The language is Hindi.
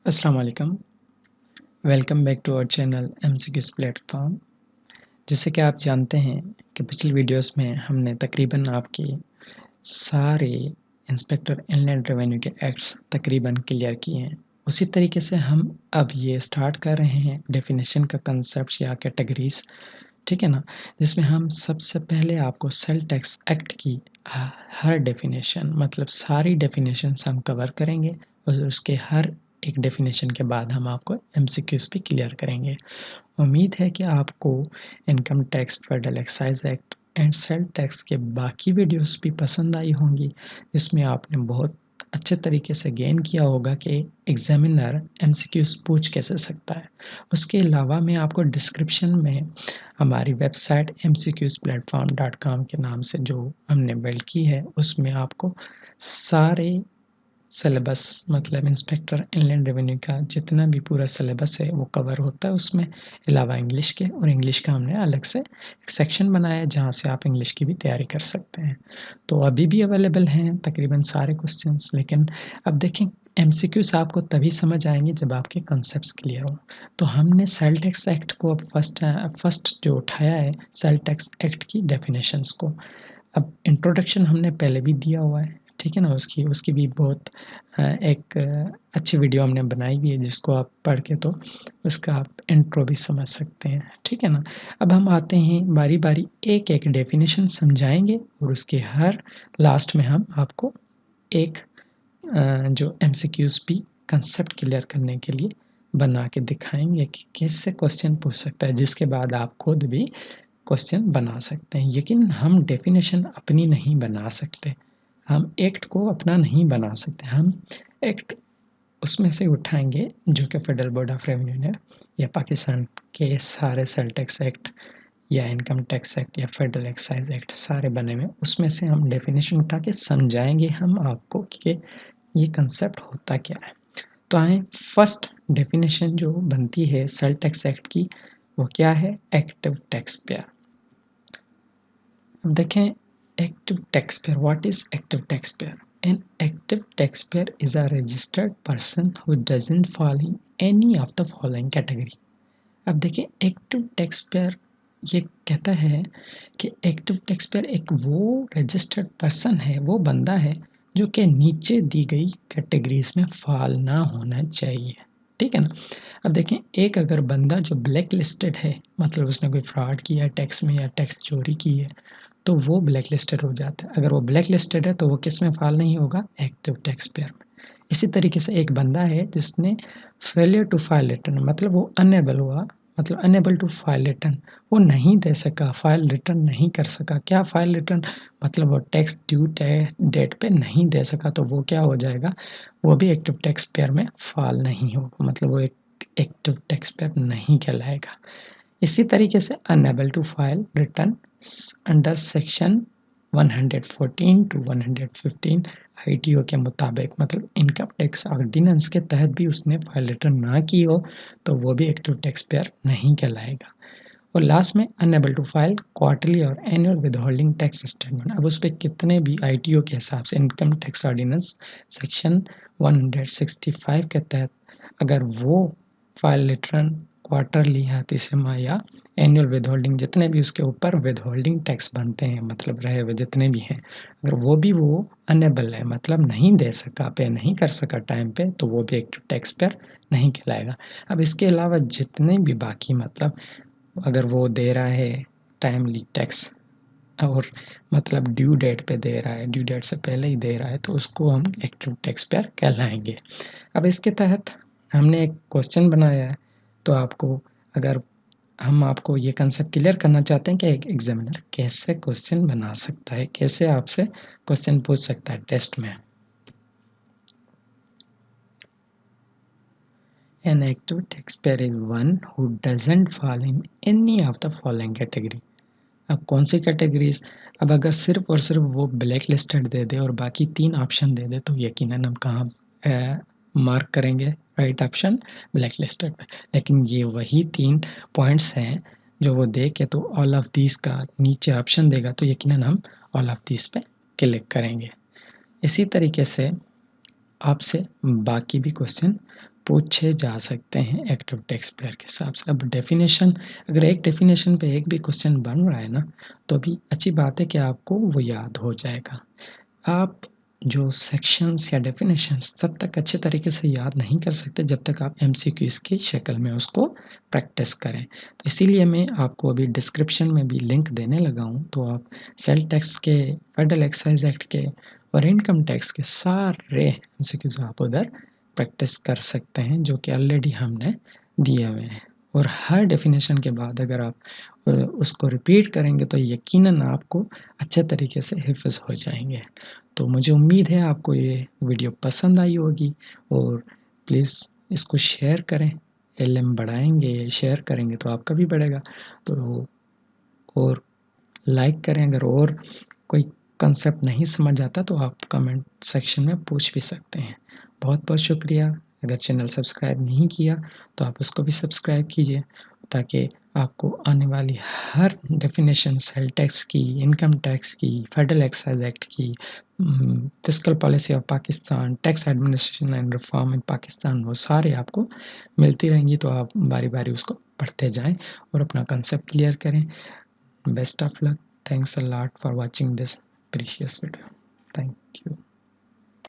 अस्सलाम वालेकुम। Welcome back to our channel MCQs platform. जैसे कि आप जानते हैं कि पिछली वीडियोस में हमने तकरीबन आपके सारे इंस्पेक्टर इनलैंड रेवेन्यू के एक्ट्स तकरीबन क्लियर किए हैं। उसी तरीके से हम अब ये स्टार्ट कर रहे हैं डेफिनेशन का कंसेप्ट या कैटेगरीज, ठीक है ना, जिसमें हम सबसे पहले आपको सेल टैक्स एक्ट की हर डेफिनेशन मतलब सारी डेफिनेशंस हम कवर करेंगे और उसके हर एक डेफिनेशन के बाद हम आपको एमसीक्यूज भी क्लियर करेंगे। उम्मीद है कि आपको income tax, federal excise act and sale tax के बाकी वीडियोस भी पसंद आई होंगी, जिसमें आपने बहुत अच्छे तरीके से गेन किया होगा कि एग्जामिनर एमसीक्यूज पूछ कैसे सकता है। उसके अलावा मैं आपको डिस्क्रिप्शन में हमारी वेबसाइट mcqsplatform.com के नाम से जो हमने बिल्ड की है, उसमें आपको सारे सिलेबस मतलब इंस्पेक्टर इनलैंड रेवेन्यू का जितना भी पूरा सिलेबस है वो कवर होता है उसमें, अलावा इंग्लिश के। और इंग्लिश का हमने अलग से एक सेक्शन बनाया है जहाँ से आप इंग्लिश की भी तैयारी कर सकते हैं। तो अभी भी अवेलेबल हैं तकरीबन सारे क्वेश्चंस, लेकिन अब देखें एमसीक्यूज आपको तभी समझ आएंगे जब आपके कॉन्सेप्ट्स क्लियर हों। तो हमने सेल टैक्स एक्ट को अब फर्स्ट जो उठाया है सेल टैक्स एक्ट की डेफिनेशंस को। अब इंट्रोडक्शन हमने पहले भी दिया हुआ है, ठीक है ना, उसकी भी बहुत एक अच्छी वीडियो हमने बनाई हुई है जिसको आप पढ़ के तो उसका आप इंट्रो भी समझ सकते हैं, ठीक है ना। अब हम आते हैं बारी बारी एक एक डेफिनेशन समझाएंगे और उसके हर लास्ट में हम आपको एक जो एमसीक्यूज भी कंसेप्ट क्लियर करने के लिए बना के दिखाएंगे कि कैसे क्वेश्चन पूछ सकता है, जिसके बाद आप खुद भी क्वेश्चन बना सकते हैं। लेकिन हम डेफिनेशन अपनी नहीं बना सकते, हम एक्ट को अपना नहीं बना सकते। हम एक्ट उसमें से उठाएंगे जो कि फेडरल बोर्ड ऑफ रेवेन्यू ने या पाकिस्तान के सारे सेल टैक्स एक्ट या इनकम टैक्स एक्ट या फेडरल एक्साइज एक्ट सारे बने हुए, उसमें से हम डेफिनेशन उठा के समझाएंगे हम आपको कि ये कंसेप्ट होता क्या है। तो आए फर्स्ट डेफिनेशन जो बनती है सेल टैक्स एक्ट की, वो क्या है? Active tax payer. अब देखें active tax payer, what is active tax payer? An active taxpayer is a registered person who doesn't fall in any of the following category. अब देखिए एक्टिव टैक्स पेयर ये कहता है कि एक्टिव टैक्स पेयर एक वो रजिस्टर्ड पर्सन है, वो बंदा है जो कि नीचे दी गई कैटेगरीज में फॉल ना होना चाहिए, ठीक है ना। अब देखें एक अगर बंदा जो ब्लैक लिस्टेड है, मतलब उसने कोई फ्रॉड किया है टैक्स में या टैक्स चोरी की है, तो वो ब्लैक लिस्टेड हो जाता है। अगर वो ब्लैक लिस्टेड है तो वो किस में फॉल नहीं होगा? एक्टिव टैक्स पेयर में। इसी तरीके से एक बंदा है जिसने फेलियर टू फाइल रिटर्न, मतलब वो अनेबल हुआ, मतलब अनेबल टू फाइल रिटर्न, वो नहीं दे सका, फाइल रिटर्न नहीं कर सका। क्या फाइल रिटर्न? मतलब वो टैक्स ड्यू डेट पे नहीं दे सका, तो वो क्या हो जाएगा? वो भी एक्टिव टैक्स पेयर में फॉल नहीं होगा, मतलब वो एक एक्टिव टैक्स पेयर नहीं कहलाएगा। इसी तरीके से unable to file return under section 114 to 115 ITO के मुताबिक, मतलब इनकम टैक्स ऑर्डिनेंस के तहत भी उसने फाइल रिटर्न ना की हो तो वो भी एक्टिव टैक्स पेयर नहीं कहलाएगा। और लास्ट में अनेबल टू फाइल क्वार्टरली और एनुअल विदहोल्डिंग टैक्स स्टेटमेंट। अब उस पर कितने भी आईटीओ के हिसाब से इनकम टैक्स ऑर्डिनेंस सेक्शन 165 के तहत अगर वो फाइल रिटर्न क्वार्टरली या तिमाही या एनुअल विदहोल्डिंग, जितने भी उसके ऊपर विदहोल्डिंग टैक्स बनते हैं, मतलब रहे हुए जितने भी हैं, अगर वो भी वो अनेबल है, मतलब नहीं दे सका, पे नहीं कर सका टाइम पे, तो वो भी एक्टिव टैक्स पेयर नहीं कहलाएगा। अब इसके अलावा जितने भी बाकी, मतलब अगर वो दे रहा है टाइमली टैक्स और मतलब ड्यू डेट पे दे रहा है, ड्यू डेट से पहले ही दे रहा है, तो उसको हम एक्टिव टैक्स पेयर कहलाएंगे। अब इसके तहत हमने एक क्वेश्चन बनाया है, तो आपको अगर हम आपको ये कंसेप्ट क्लियर करना चाहते हैं कि एक एग्जामिनर कैसे क्वेश्चन बना सकता है, कैसे आपसे क्वेश्चन पूछ सकता है टेस्ट में। An active taxpayer is one who doesn't fall in any of the following category. अब कौन सी कैटेगरीज? अब अगर सिर्फ और सिर्फ वो ब्लैक लिस्टेड दे दे और बाकी 3 ऑप्शन दे दे, तो यकीनन हम कहाँ मार्क करेंगे? राइट ऑप्शन, ब्लैक लिस्टेड पे। लेकिन ये वही 3 पॉइंट्स हैं जो वो दे के तो ऑल ऑफ दीज का नीचे ऑप्शन देगा, तो यकीनन हम ऑल ऑफ दीज पे क्लिक करेंगे। इसी तरीके से आपसे बाकी भी क्वेश्चन पूछे जा सकते हैं एक्टिव टेक्स्ट प्लेयर के हिसाब से। अब डेफिनेशन, अगर एक डेफिनेशन पे एक भी क्वेश्चन बन रहा है ना, तो भी अच्छी बात है कि आपको वो याद हो जाएगा। आप जो सेक्शंस या डेफिनेशंस तब तक अच्छे तरीके से याद नहीं कर सकते जब तक आप एमसीक्यूज़ की शक्ल में उसको प्रैक्टिस करें। तो इसीलिए मैं आपको अभी डिस्क्रिप्शन में भी लिंक देने लगा हूँ, तो आप सेल टैक्स के, फेडरल एक्साइज एक्ट के और इनकम टैक्स के सारे एमसीक्यूज़ आप उधर प्रैक्टिस कर सकते हैं, जो कि ऑलरेडी हमने दिए हुए हैं। और हर डेफिनेशन के बाद अगर आप उसको रिपीट करेंगे तो यकीनन आपको अच्छे तरीके से हिफ्ज़ हो जाएंगे। तो मुझे उम्मीद है आपको ये वीडियो पसंद आई होगी, और प्लीज़ इसको शेयर करें। एलएम बढ़ाएंगे, शेयर करेंगे तो आपका भी बढ़ेगा। तो और लाइक करें। अगर और कोई कंसेप्ट नहीं समझ आता तो आप कमेंट सेक्शन में पूछ भी सकते हैं। बहुत बहुत शुक्रिया। अगर चैनल सब्सक्राइब नहीं किया तो आप उसको भी सब्सक्राइब कीजिए, ताकि आपको आने वाली हर डेफिनेशन, सेल टैक्स की, इनकम टैक्स की, फेडरल एक्साइज एक्ट की, fiscal policy of Pakistan, tax administration and reform in Pakistan, वो सारे आपको मिलती रहेंगी। तो आप बारी बारी उसको पढ़ते जाएं और अपना कंसेप्ट क्लियर करें। Best of luck. Thanks a lot for watching this precious video. Thank you.